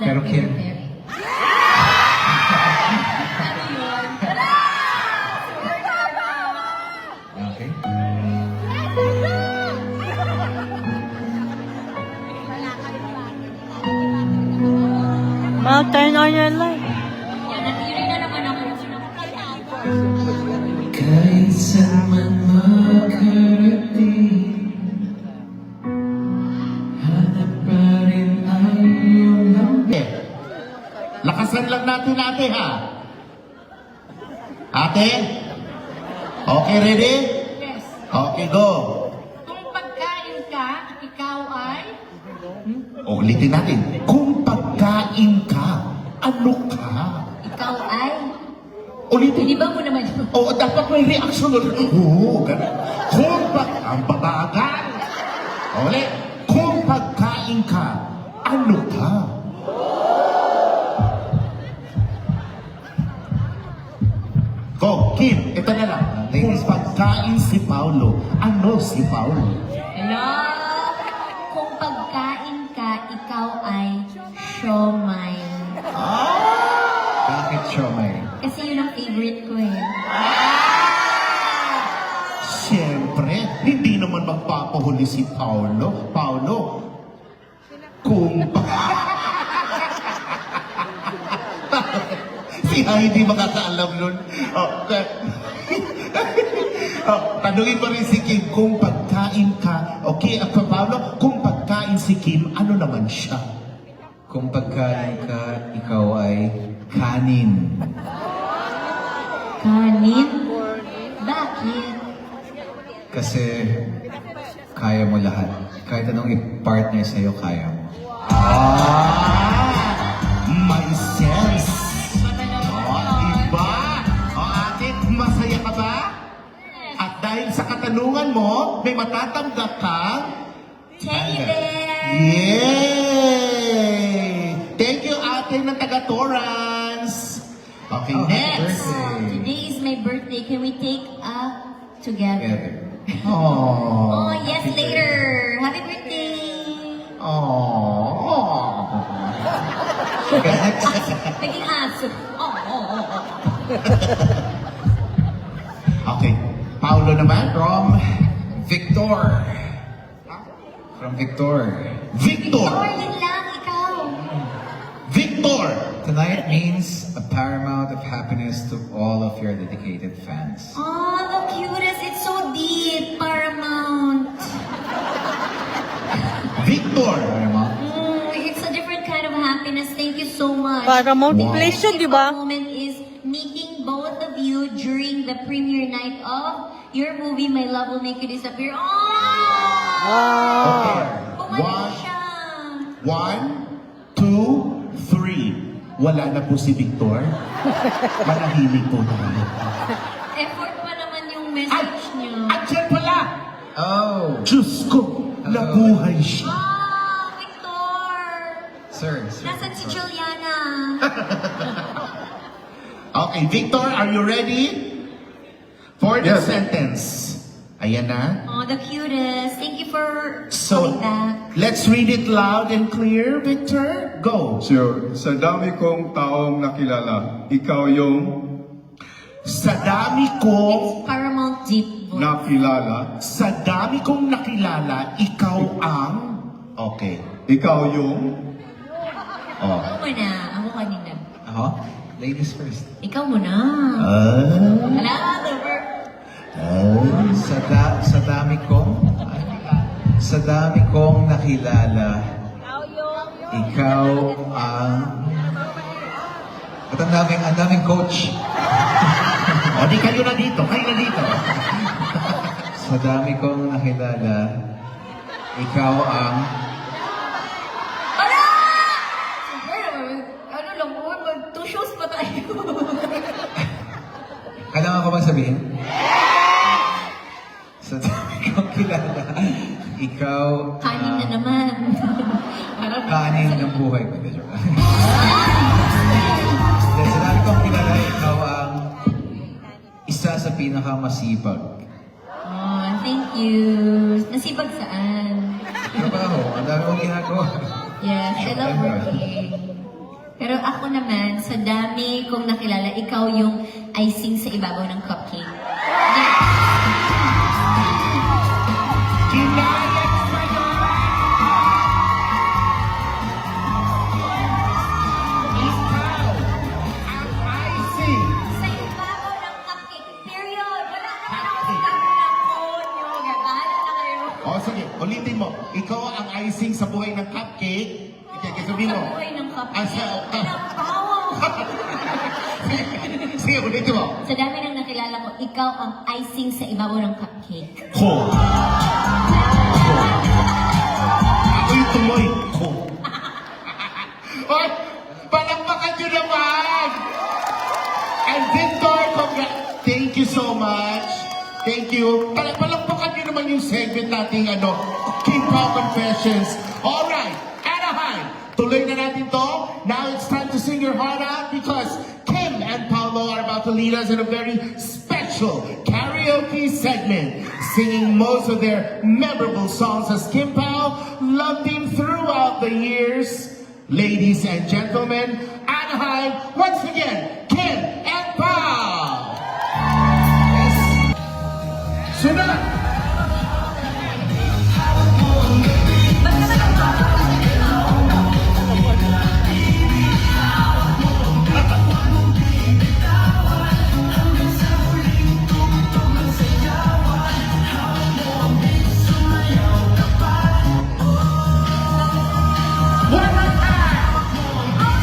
Pero Kim, Ano yun? okay. Well, turn on your light. Yan, natiri na naman ako. Kahit saan man makarating, hanap pa rin ang iyong hangin. Lakasan lang natin ate ha. Ate? Okay, ready? Yes. Okay, go. Kung pagkain ka, ikaw ay... Ulitin natin. Kung pagkain ka, ano ka? Ikaw ay... Ulitin. Hindi ba mo naman yun? Oo, dapat may reaction ulit. Oo, ganun. Kung ang babagal. Ulit. Kung pagkain ka, ano ka? Go, Kim, ito na lang. Kung pagkain si Paulo, ano si Paulo? Hello? Kung pagkain ka, ikaw ay siomay. Bakit siomay? Kasi yun ang favorite ko eh. Siyempre, hindi naman magpapahuli si Paulo. Paulo, kung si Heidi makakaalam nun. Tanungin pa rin si Kim, kung pagkain ka, okay, at Paulo, kung pagkain si Kim, ano naman siya? Kung pagkain ka, ikaw ay kanin. Kanin? Bakit? Kasi kaya mo lahat. Kahit anong i-partner sa'yo, kaya mo. May sense. Iba. Ate, masaya ka ba? At dahil sa katanungan mo, may matatanggap kang Teddy bear! Yay! Thank you, ate ng taga-Torrance. Okay, Oh, next. happy Today is my birthday. Can we take a together? Oh. Oh, yes, later. Happy birthday. Oh. Naging aso. Okay. Paulo naman. From Victor. From Victor. Victor. Or yun lang, ikaw. Victor. Tonight means a paramount of happiness to all of your dedicated fans. Oh, the cutest. It's so deep. Paramount. Victor. Paramount. It's a different kind of happiness. Thank you so much. Paramount Wow. English yun, di The ba? moment is meeting both of you during the premiere night of your movie, My Love Will Make You Disappear. Oh! Okay. Bumalik siya. 1, 2, 3. Wala na po si Victor. Manahimik po tayo. Effort pa naman yung message niyo. At siya pala! Oh! Diyos ko, nabuhay siya. Ah, Victor! Sir. Nasaan si Juliana? Okay, Victor, are you ready? For the Yes. sentence. Ayan na. Oh, the cutest. Thank you for So, coming back. let's read it loud and clear, Victor. Go. Sure. Sa dami kong taong nakilala, ikaw yung Sa dami kong It's Paramount Deep Voice. nakilala. Sa dami kong nakilala, ikaw ang... Okay. Ikaw yung Oh. Ako muna. Ako kanina. Ako? Ladies first. Ikaw muna. Ah. Wala, over. Sa dami kong... Sa dami kong nakilala, ikaw ang... At ang daming coach. O, di kayo na dito. Kayo na dito. Sa dami kong nakilala, ikaw ang... Ala! Super, ano lang po, 2 shows pa tayo. Kailangan ko bang sabihin? Sa dami kong kilala, ikaw Kanin na naman. Parang kanin ng buhay ko. Hindi, joke lang. Dahil sa dami kong kilala, ikaw ang isa sa pinakamasipag. Oh, thank you. Nasipag saan? Trabaho, ang dami kong ginagawa. Yes, I love working. Pero ako naman, sa dami kong nakilala, ikaw yung icing sa ibabaw ng cupcake. Kinayat sa'yo! Ikaw ang icing! Sa ibabaw ng cupcake. Period. Wala naman ako sinabi ng konyo. Bahala na kayo. O sige, ulitin mo. Ikaw ang icing sa buhay ng cupcake. Sige, sabihin mo. Sa buhay ng Ah, cupcake. sa- Pinabawaw. Sige, ulitin mo. Sa dami ng nakilala ko, ikaw ang icing sa ibabaw ng cupcake. Ko. Ako yung tuloy. Ko. Oy, palakpakan nyo naman! And Victor, thank you so much. Thank you. Palakpakan nyo naman yung segment nating King Pao Confessions. Alright, Anaheim, tuloy na natin to. Now it's time to sing your heart out because Kim and Paolo are about to lead us in a very special karaoke segment, singing most of their memorable songs as Kim Pao loved him throughout the years. Ladies and gentlemen, Anaheim, once again, Kim and Pao! Yes. Sunod! One more time!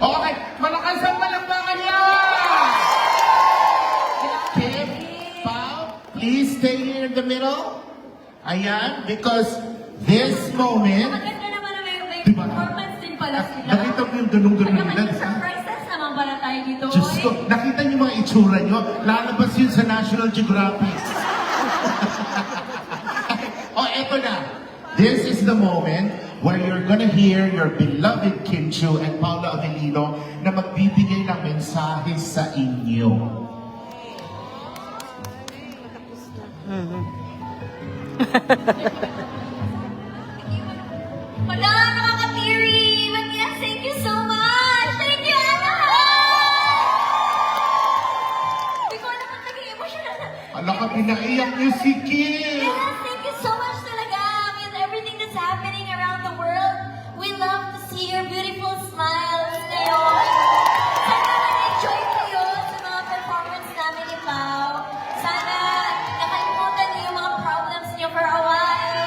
Okay, malakas ang palakpakan niyo! Kim, Pao, please stay here in the middle. Ayan, because this moment, Maganda naman na may Diba? performance din pala sila. nakita mo yung ganun-ganun Ano naman nila. yung surprises naman pala tayo dito. Diyos ko, oy. nakita niyo mga itsura niyo? Lalabas yun sa National Geographic. Oh, eto na. This is the moment where you're gonna hear your beloved Kim Chiu and Paula Avellino na magbibigay ng mensahe sa inyo. Wala, nakaka-teary. Mag-yes, thank you so much. Thank you, Anna. Hindi ko alam kung naging emotional na. Alam ka, pinaiyak niyo si Kim! Yes, thank you so much talaga. With everything that's happening around the world, we love to see your beautiful smiles ngayon. Sana nag-enjoy kayo sa mga performance namin ni Pao. Sana nakalimutan niyo yung mga problems niyo for a while.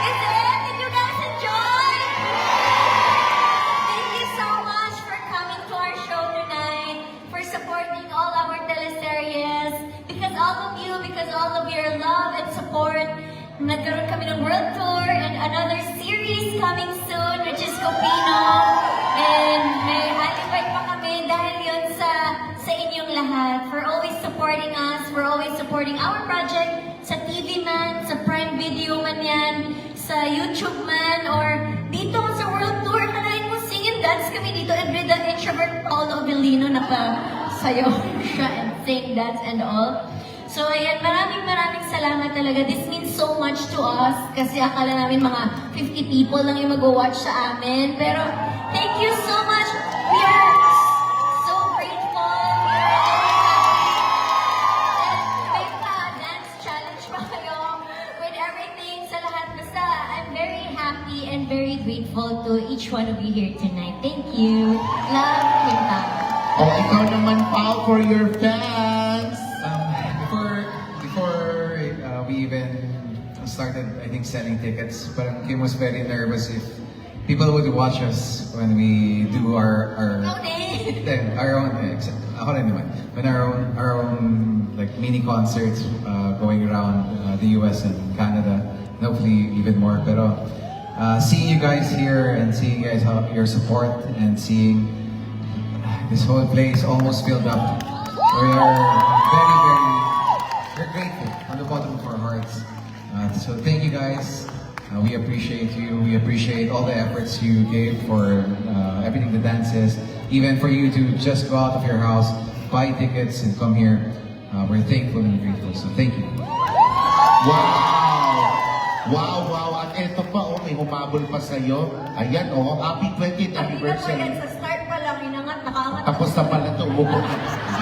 Is it? Did you guys enjoy? Thank you so much for coming to our show tonight, for supporting all our teleseries. Because all of your love and support, nagkaroon kami ng world tour and another series coming soon, which is Copino. And may invite pa kami dahil yun sa inyong lahat. For always supporting us, for always supporting our project sa TV man, sa Prime Video man yan, sa YouTube man, or dito sa world tour. Kalahin mo, sing and dance kami dito. Every the introvert Paolo Avellino nakasayaw siya and sing, dance and all. So ayan, maraming salamat talaga. This means so much to us kasi akala namin mga 50 people lang yung mag-watch sa amin. Pero thank you so much. We are so grateful. We are happy. And may pa-dance challenge pa kayo with everything sa lahat. Basta I'm very happy and very grateful to each one of you here tonight. Thank you. Love, Kim Pao. Oh, ikaw naman, Pao, for your fans. Before we even started, I think, selling tickets, parang Kim was very nervous if people would watch us when we do our own, ako rin naman, when our own like mini concerts going around the US and Canada, and hopefully even more. Pero seeing you guys here and seeing you guys your support and seeing this whole place almost filled up, we are we're grateful from the bottom of our hearts. So thank you guys. We appreciate you. We appreciate all the efforts you gave for every happening, the dances, even for you to just go out of your house, buy tickets, and come here. We're thankful and grateful. So thank you. Wow! Wow, wow. At eto pa, oh, may humabol pa sa'yo. Ayan, oh, happy 20th anniversary. Sa start pa lang, inangat, nakaangat. Tapos na pala ito, umupo.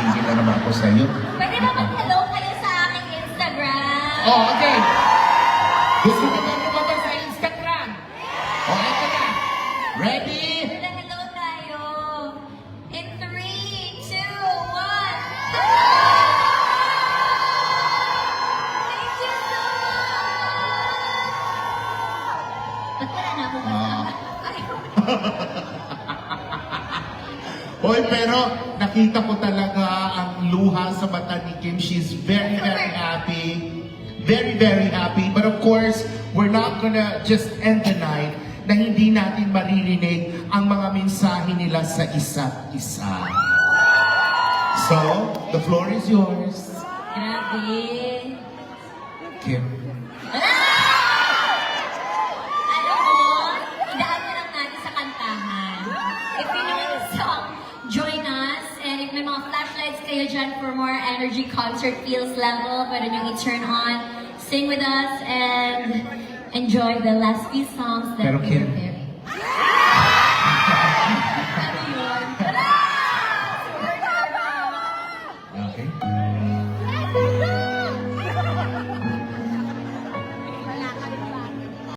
Hindi na naman ako sa'yo. Pwede ba mag-hello kayo sa aking Instagram? Oh, okay. Gusto mo ba lumabas sa Instagram? Oh, eto na. Ready? Hello tayo. In 3, 2, 1. Thank you so much! Ba't wala na akong kasama? Hoy, pero nakita ko talaga ang luha sa mata ni Kim. She's very, very happy. Very, very happy. But of course, we're not gonna just end the night na hindi natin maririnig ang mga mensahe nila sa isa't isa. So, the floor is yours. Grabe. Kim. Alam mo, idaan na lang natin sa kantahan. If you know the song, join us. And if may mga flashlights kayo dyan for more energy concert feels level, pwede nyo i-turn on. Sing with us and enjoy the last few songs that Pero we Kim. prepared.